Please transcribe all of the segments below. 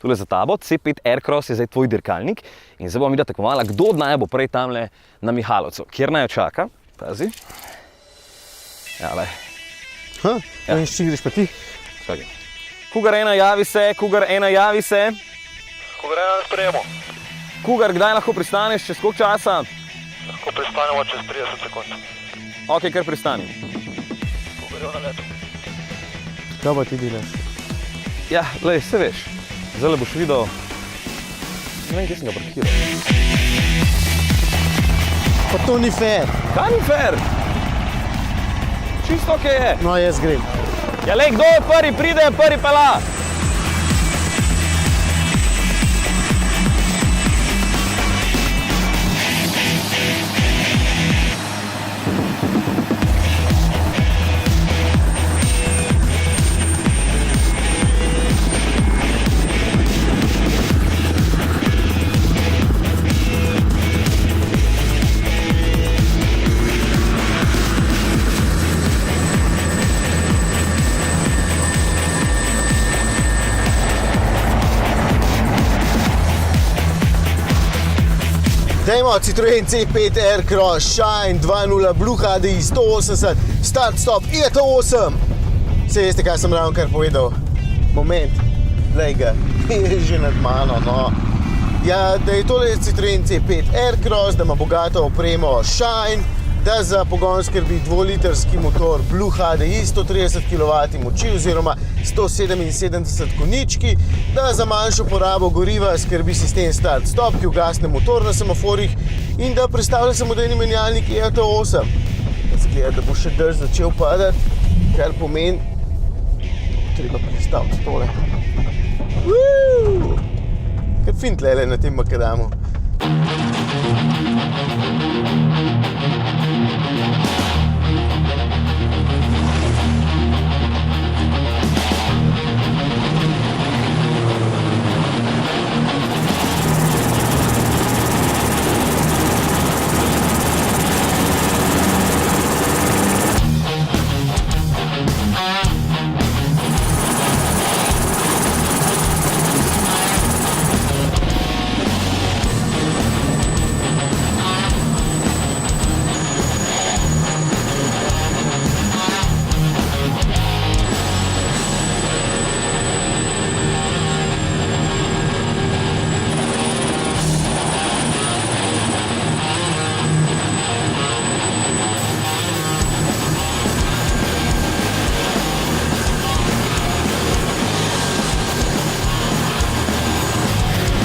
tule za tabo, C5 Aircross je zdaj tvoj dirkalnik in zdaj bomo videla tekmovala, kdo od naj bo prej tamle na Mihalovcu. Kjer naj jo čaka? Pazi. Ja, lej. In s čim greš pa ti? Čakaj. Kugar 1, javi se, Kugar 1, javi se. Kugar 1 sprejemo. Kugar, kdaj lahko pristaneš, čez koliko časa? Lahko pristanemo čez 30 sekund. Ok, kar pristani. Kugar je na letu. Kaj pa ti delaš? Ja, lej, se veš. Zdaj boš videl. Ne vem, kje sem ga parkiral. Pa to ni fair. Kaj ni fair? Čisto ok je. No, jaz grem. Ja, lej, kdo je prvi, pride, prvi pela. Dajmo Citroen C5 Aircross Shine 2.0 Blue HDI 180 Start Stop IET8. Saj veste, kaj sem ravno kar povedal. Moment, glej ga, je že nad mano, no. Ja, da je tole Citroen C5 Aircross, da ima bogato opremo Shine, da za pogon skrbi 2-litrski motor Blue HDI 130 kW moči oziroma 177 konjički, da za manjšo porabo goriva skrbi sistem start-stop, ki ugasne motor na semaforih in da predstavlja samodejni menjalnik IET8. Zgleda, da bo še dež začel padati, kar pomeni, treba predstaviti tole. Kar fin tlele na tem makadamu.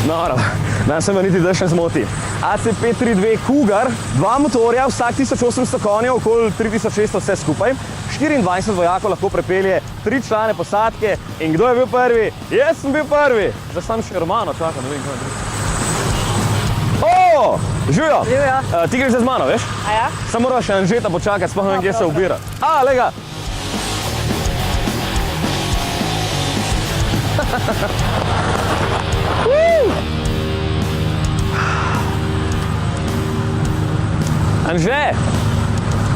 Noro, danes se me niti dež ne zmoti. AC532 Cougar, 2 motorja, vsak 1800 konjev, okoli 3600 vse skupaj. 24 vojakov lahko prepelje 3 člane posadke in kdo je bil prvi? Jaz sem bil prvi! Zdaj sam še Romano čakam, ne vem, kdo je drugi. O, Živjo! Živjo. Ti greš zdaj z mano, veš? A ja? Samo moraš še Anžeta počakati, sploh ne vem, kje se dobro. ubira. A, leg ga! Anže,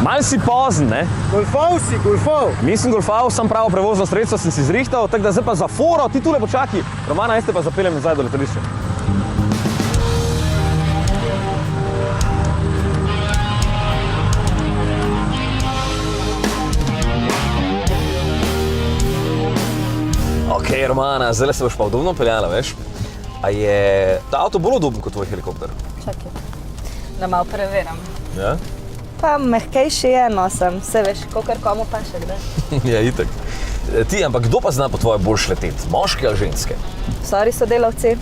malo si pozen, ne? Golfov si, golfov. Nisem golfal, sem pravo prevozno sredstvo, sem si zrihtal, tako da zdaj pa za foro, ti tule počaki. Romana, jaz te pa zapeljem nazaj do letališča. Ok, Romana, zdaj se boš pa udobno peljala, veš? A je ta avto bolj udoben kot tvoj helikopter? Čakaj, da malo preveram. Ja? Pa mehkejši je nosim, se veš, kakor komu pa še kdaj. Ja, itak. Ti, ampak kdo pa zna po tvoje boljš leteti? Moški ali ženske? Sorry, sodelavci.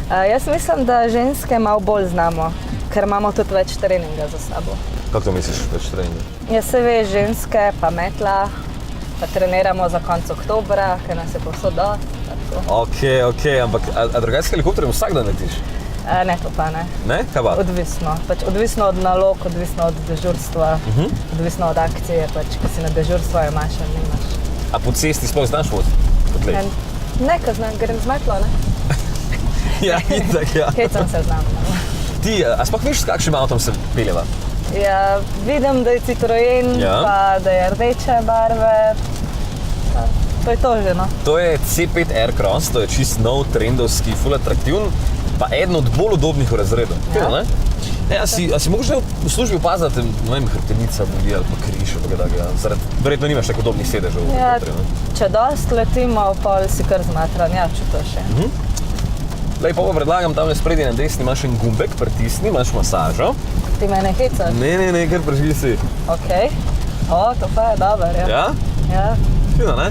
Jaz mislim, da ženske malo bolj znamo, ker imamo tudi več treninga za sabo. Kako to misliš, več treninga? Ja, se veš, ženske pa metla, pa treniramo za konec oktobra, ker nas je povsod dosti. Ok, ampak a drugače s helikopterjem vsak dan letiš? Ne, to pa ne. Ne? Kaj pa? Odvisno. Odvisno od nalog, odvisno od dežurstva, odvisno od akcije, ko si na dežurstvu, imaš ali nimaš. A po cesti sploh znaš voziti? Ne, ko znam, grem z metlo, ne? Ja, itak, ja. Hecam se znam. Ti, a sploh veš, s kakšnim avtom se peljeva? Ja, vidim, da je Citroen, Ja. pa da je rdeče barve. To je to že, no. To je C5 Aircross, to je čist nov trendovski, full atraktivn, pa eden od bolj udobnih v razredu. Ja. Ne? A si mogoče v službi opaziti, ne vem, hrbtenica boli ali pa križ, verjetno nimaš tako udobnih sedežev v Ja, helikopterju, ne? če dost letimo, pol si kar zmatran, ja, če to še. Lej, pa predlagam, tam spredje na desni imaš en gumbek, pritisni, imaš masažo. Ti mene hecaš? Ne, kar preživi si. Okej. O, to pa je dober, ja. Ja? Ja. Fino, ne?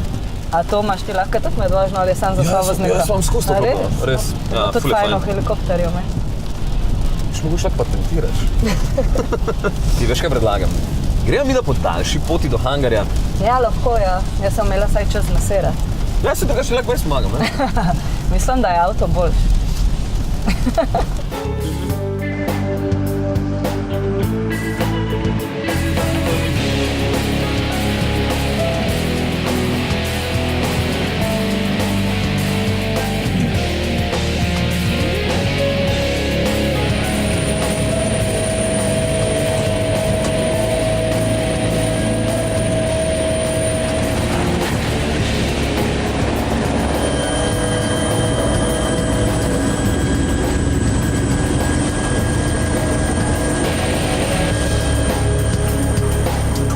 A to imaš ti lahko tudi med vožnjo ali sam za svojo voznika? Jaz imam skozi to A res? propao, res. Ja, Tudi ful je fajno fajn. v helikopterju, me. Še mogoče lahko patentiraš. Ti veš, kaj predlagam? Gremo mi da po daljši poti do hangarja. Ja, lahko, ja. Jaz sem imela vsaj čas masirati. Ja, se drugače lahko jaz pomagam, ne? Mislim, da je avto boljši.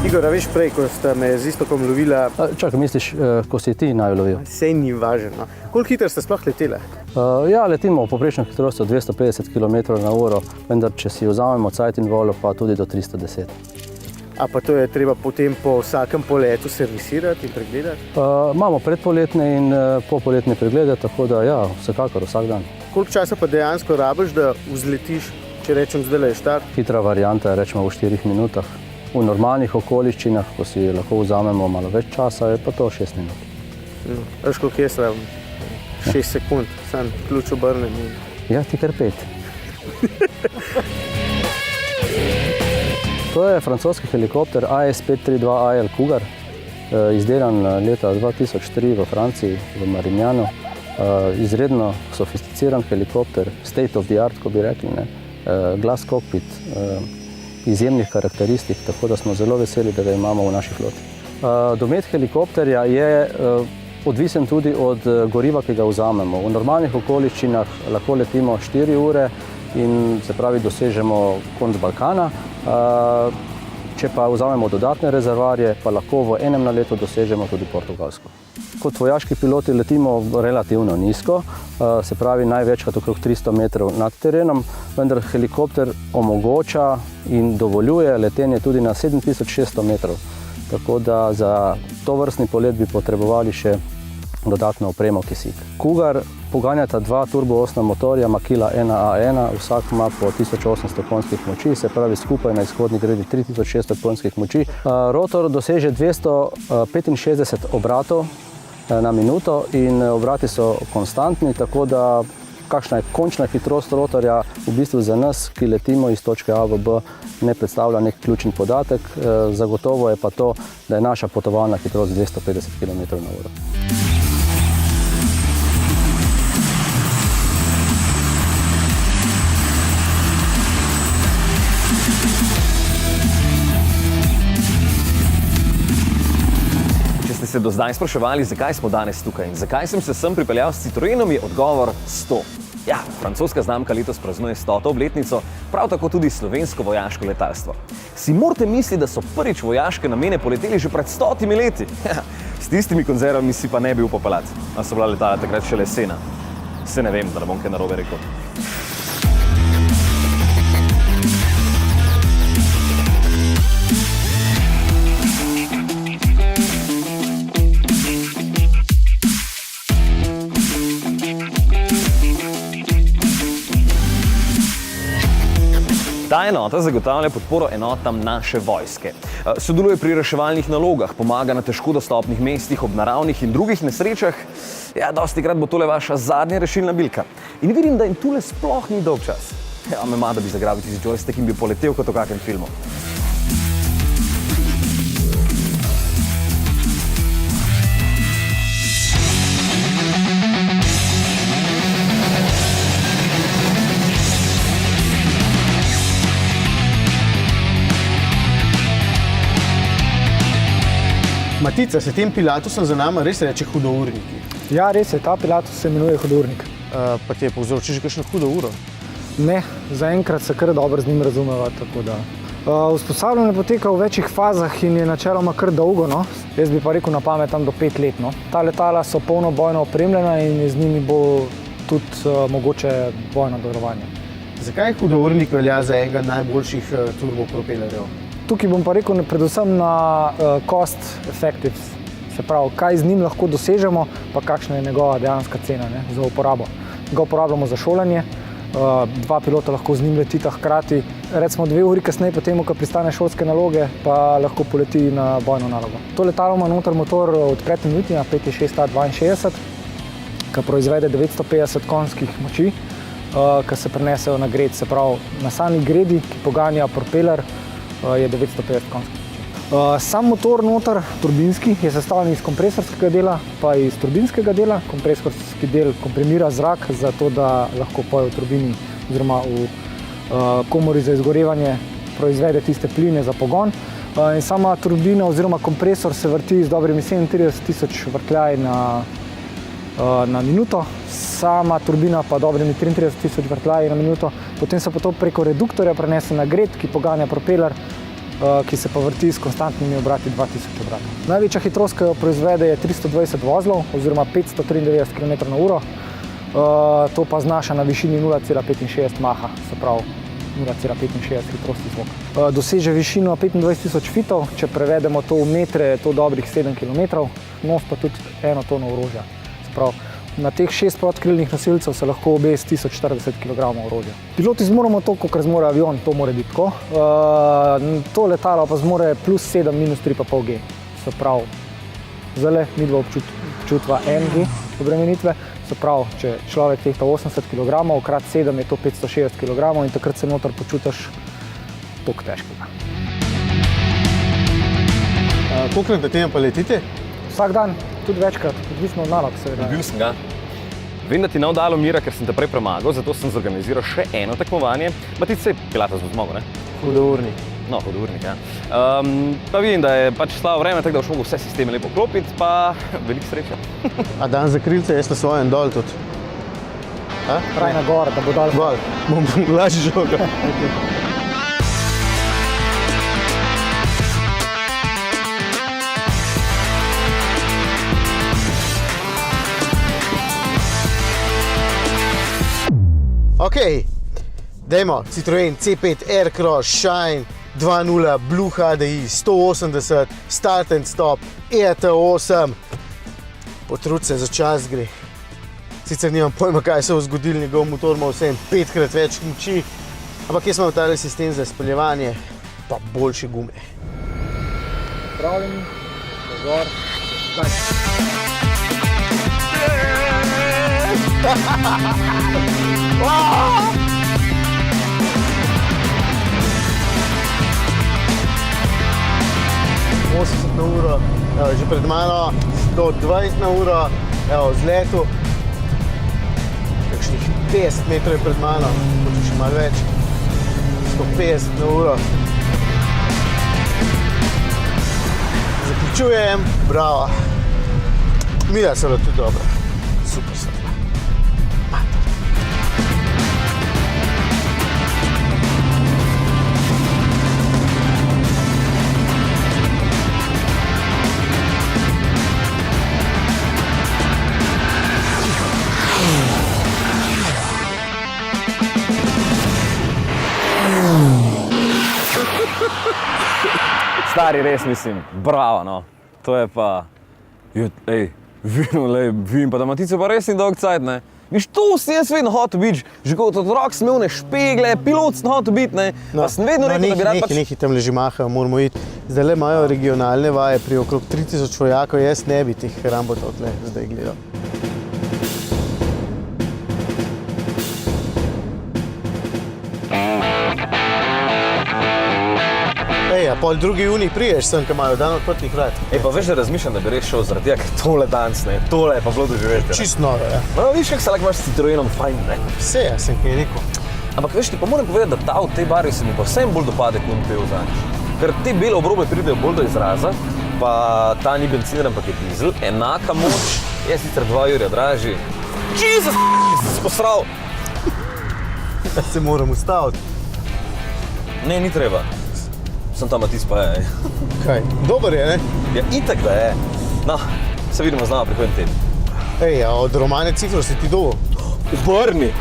Igor, a veš prej, ko sta me z Istokom lovila, Čakaj, misliš, ko si ti naj lovil? sej ni važno. Koliko hitro ste sploh letela? Ja, letimo v povprečno hitrostjo 250 km/h, vendar če si vzamemo cajt in volo, pa tudi do 310. A pa to je treba potem po vsakem poletu servisirati in pregledati? Imamo predpoletne in popoletne preglede, tako da ja, vsekakor vsak dan. Koliko časa pa dejansko rabiš, da vzletiš, če rečem zdaj je štart? Hitra varianta je rečemo v 4 minutah. V normalnih okoliščinah, ko si lahko vzamemo malo več časa, je pa to 6 minut. Veš, koliko jaz rabim? 6 sekund, sam ključ obrnem in... Ja, ti kar 5. To je francoski helikopter AS532AL Cougar, izdelan leta 2003 v Franciji, v Marignanu. Izredno sofisticiran helikopter, state of the art, ko bi rekli, ne? Glas kokpit, izjemnih karakteristik, tako da smo zelo veseli, da ga imamo v naši floti. Domet helikopterja je odvisen tudi od goriva, ki ga vzamemo. V normalnih okoliščinah lahko letimo 4 ure in se pravi dosežemo konec Balkana. Če pa vzamemo dodatne rezervoarje, pa lahko v enem naletu dosežemo tudi Portugalsko. Kot vojaški piloti letimo relativno nizko, se pravi največkrat okrog 300 metrov nad terenom, vendar helikopter omogoča in dovoljuje letenje tudi na 7600 metrov. Tako da za tovrstni polet bi potrebovali še dodatno opremo kisik. Cougar poganjata dva turboosna motorja Makila 1A1, vsak ima po 1800 konjskih moči, se pravi skupaj na izhodni gredi 3600 konjskih moči. Rotor doseže 265 obratov na minuto in obrati so konstantni, tako da kakšna je končna hitrost rotorja v bistvu za nas, ki letimo iz točke A v B, ne predstavlja nek ključni podatek. Zagotovo je pa to, da je naša potovalna hitrost 250 km/h. Ste se do zdaj spraševali, zakaj smo danes tukaj in zakaj sem se sem pripeljal s Citroenom, je odgovor 100. Ja, francoska znamka letos praznuje 100. obletnico, prav tako tudi slovensko vojaško letalstvo. Si morate misliti, da so prvič vojaške namene poleteli že pred 100 leti? Ja, s tistimi konzervami si pa ne bi upal peljati, a so bila letala takrat še lesena. Se ne vem, da ne bom kaj narobe rekel. Ta enota zagotavlja podporo enotam naše vojske. Sodeluje pri reševalnih nalogah, pomaga na težko dostopnih mestih ob naravnih in drugih nesrečah. Ja, dostikrat bo tole vaša zadnja rešilna bilka. In vidim, da jim tule sploh ni dolg čas. Ja, me ima, da bi zagrabil tisti joystick in bi poletel kot v kakem filmu. Tica, se tem Pilatusom za nama res reče hudourniki. Ja, res je, ta Pilatus se imenuje hudournik. Pa ti je povzročil že kakšno hudo uro? Ne, zaenkrat se kar dobro z njim razumeva, tako da. Usposabljanje poteka v večjih fazah in je načeloma kar dolgo, no. Jaz bi pa rekel na pamet tam do 5 let, no. Ta letala so polno bojno opremljena in z njimi bo tudi mogoče bojno delovanje. Zakaj hudournik velja za enega najboljših turbopropelerjev? Tukaj bom pa rekel predvsem na cost effective, se pravi, kaj z njim lahko dosežemo, pa kakšna je njegova dejanska cena, ne, za uporabo. Ga uporabljamo za šolanje, dva pilota lahko z njim letita hkrati. Recimo 2 uri kasneje, potem, ko pristane šolske naloge, pa lahko poleti na bojno nalogo. To letalo ima noter motor od Pratt & Whitneyja 5.6A62, ki proizvede 950 konjskih moči, ki se prenesejo na gred, se pravi na sami gredi, ki poganja propeler, je 950 konjskih moči. Sam motor noter, turbinski, je sestavljen iz kompresorskega dela pa iz turbinskega dela. Kompresorski del komprimira zrak, zato da lahko poje v turbini oziroma v komori za izgorevanje proizvede tiste pline za pogon. In sama turbina oziroma kompresor se vrti z dobrimi 37.000 vrtljaj na minuto, sama turbina pa dobrimi 33.000 vrtljaj na minuto. Potem se pa to preko reduktorja prenese na gred, ki poganja propeler, ki se pa vrti s konstantnimi obrati 2000 obratov. Največja hitrost, ki jo proizvede, je 320 vozlov oziroma 593 km/h. To pa znaša na višini 0,65 maha, se pravi 0,65 hitrosti zvoka. Doseže višino 25.000 fitov, če prevedemo to v metre, je to dobrih 7 km, nos pa tudi 1 tono orožja. Se pravi, na teh 6 podkrilnih nosilcev se lahko obesi 1040 kg orožja. Piloti zmoremo to, kot zmore avion, to mora biti tako. To letalo pa zmore plus 7 minus 3,5 G. Se pravi, zdaj midva občutva 1 G obremenitve. Se pravi, če človek tehta 80 kg, krat 7 je to 560 kg in takrat se noter počutiš toliko težkega. Kolikrat na teden pa letite? Vsak dan, tudi večkrat, odvisno od nalog seveda. Bil sem ga. Vem, da ti ne dalo mira, ker sem te prej premagal, zato sem zorganiziral še eno tekmovanje. Matic se Pilatus bo zmagal, ne? Hudournik. No, hudournik, ja. Pa vidim, da je pač slabo vreme, tako da boš mogel vse sisteme lepo klopiti, pa veliko sreče. A dan za krilce, jaz na svojem dol tudi. Raj na gor, da bo dal. Gol, bom lažje žoga. Ok, dajmo Citroen C5 Aircross Shine 2.0 Blue HDI 180 Start and Stop ET8. Potrud se, za čas gre. Sicer nimam pojma, kaj se bo zgodilo, njegov motor ima vsem 5-krat več moči, ampak jaz imam tale sistem za izpeljevanje, pa boljše gume. Pripravljeni, gor, na uro, evo, že pred mano 120 na uro, evo, vzletu. Kakšnih 50 metrov je pred mano, tudi še malo več, 150 na uro. Zaključujem, bravo. Mira se bilo tudi dobro, super se bilo. Stari, res mislim, bravo, no. To je pa... Ej, vidim pa, da Matice pa res ni dolg cajt, ne. Viš, to si jaz vedno hotel biti, že kot otrok sem imel ne špegle, pilot sem hotel biti, ne. Pa sem vedno rekel, da bi rad pač... Nekaj tam leži maha, moramo iti. Zdaj le imajo regionalne vaje pri okrog 3000 vojakov, jaz ne bi teh rambotov tle zdaj gledal. Ej, a pol 2. junij priješ sem, ko imajo dan odprtih vrat. Ej, pa veš, da razmišljam, da bi res šel zaradi tega, ker tole danes, ne, tole je pa bilo doživetje. Čist noro, ja. No, viš, kako se lahko imaš s Citroenom fajn, ne. Vse, ja sem kaj rekel. Ampak veš, ti pa moram povedati, da ta v tej barvi se mi pa vsem bolj dopade, ko on pel zadnjič. Ker te bele obrobe pridejo bolj do izraza pa ta ni bencin, ampak je dizel, enaka moč, je sicer 2 jurja dražji. Jezus, si posral! Se moram ustaviti. Ne, ni treba. Sem tam Matis pa je. Kaj? Dober je, ne? Ja, itak da je. No, se vidimo z nama prihodnji teden. Ej, a od Romane Cifro si ti dobil? Obrni!